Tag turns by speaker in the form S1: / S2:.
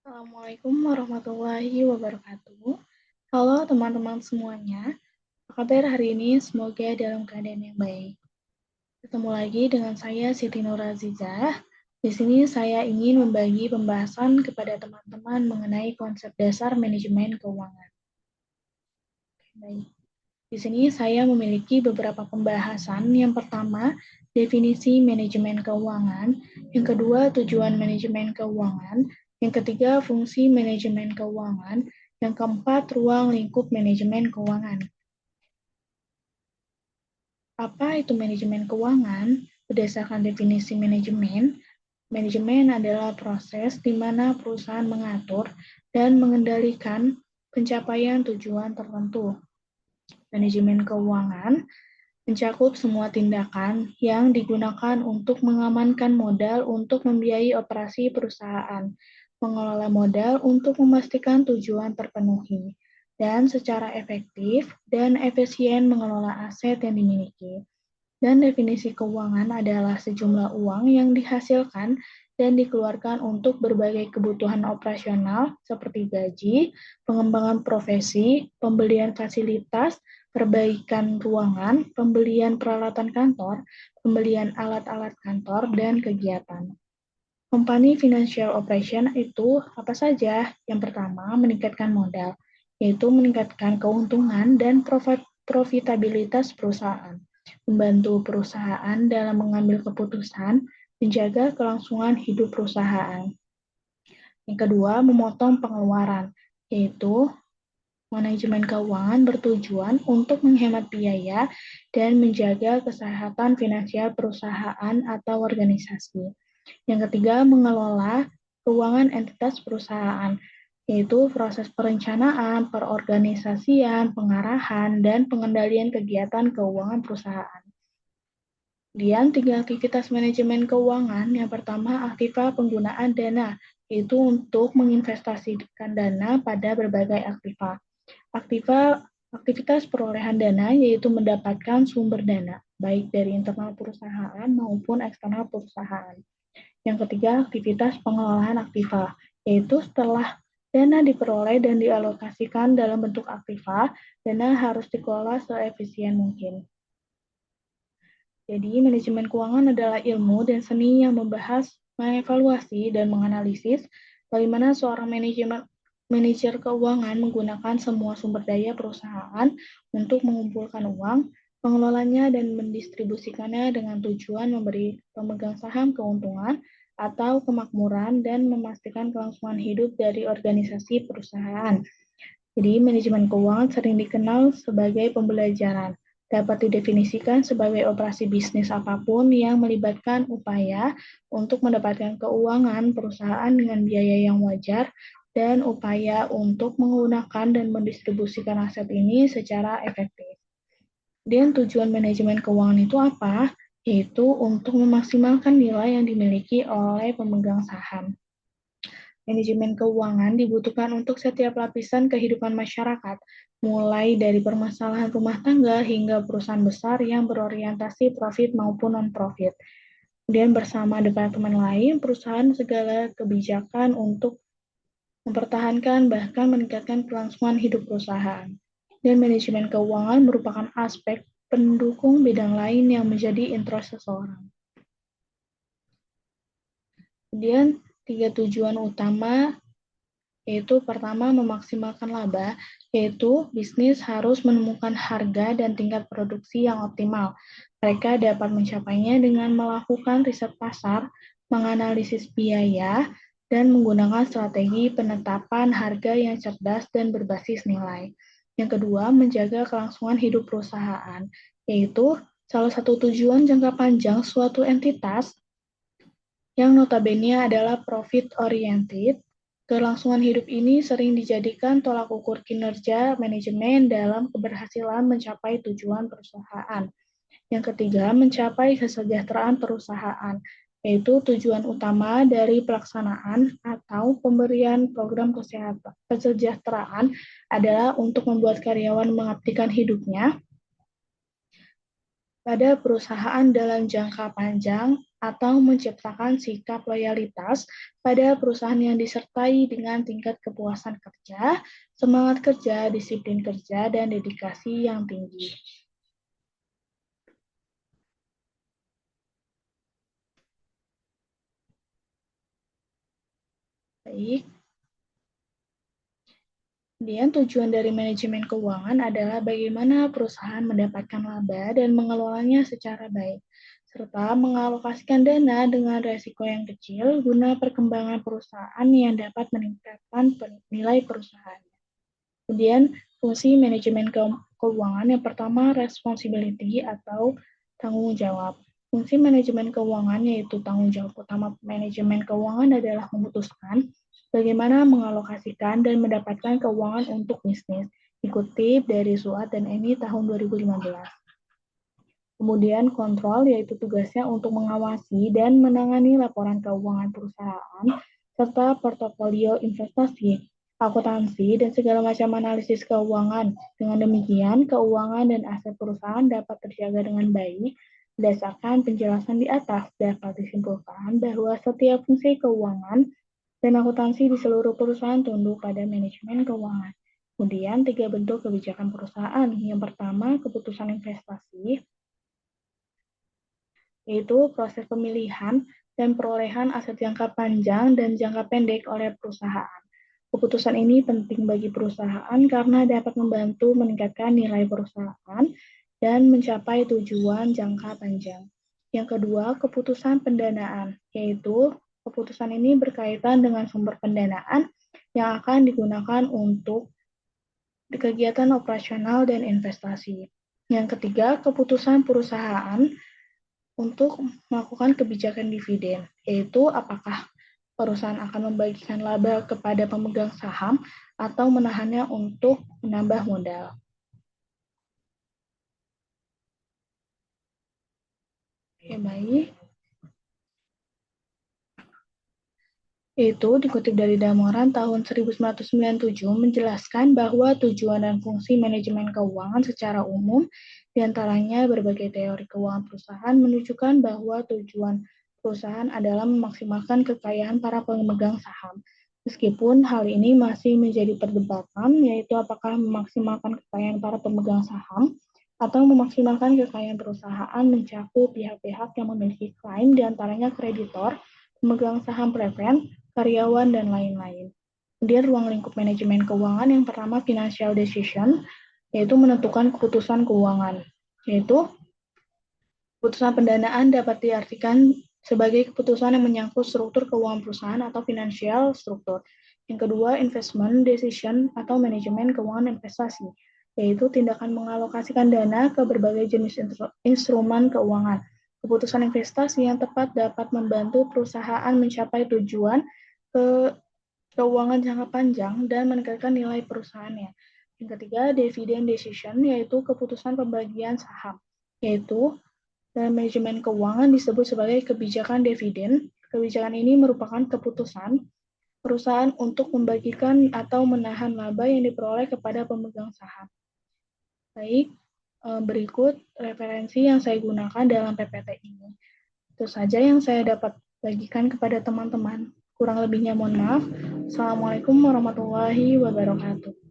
S1: Assalamualaikum warahmatullahi wabarakatuh. Halo teman-teman semuanya, apa kabar hari ini? Semoga dalam keadaan yang baik. Ketemu lagi dengan saya Siti Nurazizah. Di sini saya ingin membagi pembahasan kepada teman-teman mengenai konsep dasar manajemen keuangan. Baik. Di sini saya memiliki beberapa pembahasan. Yang pertama, definisi manajemen keuangan. Yang kedua, tujuan manajemen keuangan. Yang ketiga, fungsi manajemen keuangan. Yang keempat, ruang lingkup manajemen keuangan. Apa itu manajemen keuangan? Berdasarkan definisi manajemen, manajemen adalah proses di mana perusahaan mengatur dan mengendalikan pencapaian tujuan tertentu. Manajemen keuangan mencakup semua tindakan yang digunakan untuk mengamankan modal untuk membiayai operasi perusahaan, mengelola modal untuk memastikan tujuan terpenuhi, dan secara efektif dan efisien mengelola aset yang dimiliki. Dan definisi keuangan adalah sejumlah uang yang dihasilkan dan dikeluarkan untuk berbagai kebutuhan operasional seperti gaji, pengembangan profesi, pembelian fasilitas, perbaikan ruangan, pembelian peralatan kantor, pembelian alat-alat kantor, dan kegiatan. Company Financial Operation itu apa saja? Yang pertama, meningkatkan modal, yaitu meningkatkan keuntungan dan profitabilitas perusahaan, membantu perusahaan dalam mengambil keputusan, menjaga kelangsungan hidup perusahaan. Yang kedua, memotong pengeluaran, yaitu manajemen keuangan bertujuan untuk menghemat biaya dan menjaga kesehatan finansial perusahaan atau organisasi. Yang ketiga, mengelola keuangan entitas perusahaan, yaitu proses perencanaan, perorganisasian, pengarahan, dan pengendalian kegiatan keuangan perusahaan. Kemudian, tiga aktivitas manajemen keuangan. Yang pertama, aktiva penggunaan dana, yaitu untuk menginvestasikan dana pada berbagai aktiva. Aktivitas perolehan dana yaitu mendapatkan sumber dana, baik dari internal perusahaan maupun eksternal perusahaan. Yang ketiga, aktivitas pengelolaan aktiva, yaitu setelah dana diperoleh dan dialokasikan dalam bentuk aktiva, dana harus dikelola seefisien mungkin. Jadi, manajemen keuangan adalah ilmu dan seni yang membahas, mengevaluasi, dan menganalisis bagaimana seorang manajer keuangan menggunakan semua sumber daya perusahaan untuk mengumpulkan uang, mengelolanya, dan mendistribusikannya dengan tujuan memberi pemegang saham keuntungan atau kemakmuran dan memastikan kelangsungan hidup dari organisasi perusahaan. Jadi, manajemen keuangan sering dikenal sebagai pembelajaran, dapat didefinisikan sebagai operasi bisnis apapun yang melibatkan upaya untuk mendapatkan keuangan perusahaan dengan biaya yang wajar dan upaya untuk menggunakan dan mendistribusikan aset ini secara efektif. Dan tujuan manajemen keuangan itu apa? Yaitu untuk memaksimalkan nilai yang dimiliki oleh pemegang saham. Manajemen keuangan dibutuhkan untuk setiap lapisan kehidupan masyarakat, mulai dari permasalahan rumah tangga hingga perusahaan besar yang berorientasi profit maupun non-profit. Kemudian bersama departemen lain, perusahaan segala kebijakan untuk mempertahankan bahkan meningkatkan kelangsungan hidup perusahaan. Dan manajemen keuangan merupakan aspek pendukung bidang lain yang menjadi interest seseorang. Kemudian, tiga tujuan utama yaitu pertama memaksimalkan laba, yaitu bisnis harus menemukan harga dan tingkat produksi yang optimal. Mereka dapat mencapainya dengan melakukan riset pasar, menganalisis biaya, dan menggunakan strategi penetapan harga yang cerdas dan berbasis nilai. Yang kedua, menjaga kelangsungan hidup perusahaan, yaitu salah satu tujuan jangka panjang suatu entitas yang notabene adalah profit oriented. Kelangsungan hidup ini sering dijadikan tolak ukur kinerja manajemen dalam keberhasilan mencapai tujuan perusahaan. Yang ketiga, mencapai kesejahteraan perusahaan, yaitu tujuan utama dari pelaksanaan atau pemberian program kesejahteraan adalah untuk membuat karyawan mengabdikan hidupnya pada perusahaan dalam jangka panjang atau menciptakan sikap loyalitas pada perusahaan yang disertai dengan tingkat kepuasan kerja, semangat kerja, disiplin kerja, dan dedikasi yang tinggi. Baik. Kemudian tujuan dari manajemen keuangan adalah bagaimana perusahaan mendapatkan laba dan mengelolanya secara baik, serta mengalokasikan dana dengan resiko yang kecil guna perkembangan perusahaan yang dapat meningkatkan nilai perusahaan. Kemudian fungsi manajemen keuangan yang pertama responsibility atau tanggung jawab. Fungsi manajemen keuangan yaitu tanggung jawab utama manajemen keuangan adalah memutuskan bagaimana mengalokasikan dan mendapatkan keuangan untuk bisnis, dikutip dari Suat dan Eni tahun 2015. Kemudian kontrol yaitu tugasnya untuk mengawasi dan menangani laporan keuangan perusahaan serta portofolio investasi, akuntansi, dan segala macam analisis keuangan. Dengan demikian, keuangan dan aset perusahaan dapat terjaga dengan baik. Berdasarkan penjelasan di atas, dapat disimpulkan bahwa setiap fungsi keuangan dan akuntansi di seluruh perusahaan tunduk pada manajemen keuangan. Kemudian, 3 bentuk kebijakan perusahaan. Yang pertama, keputusan investasi, yaitu proses pemilihan dan perolehan aset jangka panjang dan jangka pendek oleh perusahaan. Keputusan ini penting bagi perusahaan karena dapat membantu meningkatkan nilai perusahaan dan mencapai tujuan jangka panjang. Yang kedua, keputusan pendanaan, yaitu keputusan ini berkaitan dengan sumber pendanaan yang akan digunakan untuk kegiatan operasional dan investasi. Yang ketiga, keputusan perusahaan untuk melakukan kebijakan dividen, yaitu apakah perusahaan akan membagikan laba kepada pemegang saham atau menahannya untuk menambah modal. Ya, baik. Itu dikutip dari Damoran tahun 1997 menjelaskan bahwa tujuan dan fungsi manajemen keuangan secara umum, diantaranya berbagai teori keuangan perusahaan menunjukkan bahwa tujuan perusahaan adalah memaksimalkan kekayaan para pemegang saham. Meskipun hal ini masih menjadi perdebatan, yaitu apakah memaksimalkan kekayaan para pemegang saham atau memaksimalkan kekayaan perusahaan mencakup pihak-pihak yang memiliki klaim diantaranya kreditor, pemegang saham preferred, karyawan, dan lain-lain. Kemudian ruang lingkup manajemen keuangan yang pertama financial decision, yaitu menentukan keputusan keuangan. Yaitu keputusan pendanaan dapat diartikan sebagai keputusan yang menyangkut struktur keuangan perusahaan atau financial struktur. Yang kedua, investment decision atau manajemen keuangan investasi, yaitu tindakan mengalokasikan dana ke berbagai jenis instrumen keuangan. Keputusan investasi yang tepat dapat membantu perusahaan mencapai tujuan ke keuangan jangka panjang dan meningkatkan nilai perusahaannya. Yang ketiga, dividend decision, yaitu keputusan pembagian saham, yaitu dalam manajemen keuangan disebut sebagai kebijakan dividen. Kebijakan ini merupakan keputusan perusahaan untuk membagikan atau menahan laba yang diperoleh kepada pemegang saham. Baik, berikut referensi yang saya gunakan dalam PPT ini. Itu saja yang saya dapat bagikan kepada teman-teman. Kurang lebihnya mohon maaf. Assalamualaikum warahmatullahi wabarakatuh.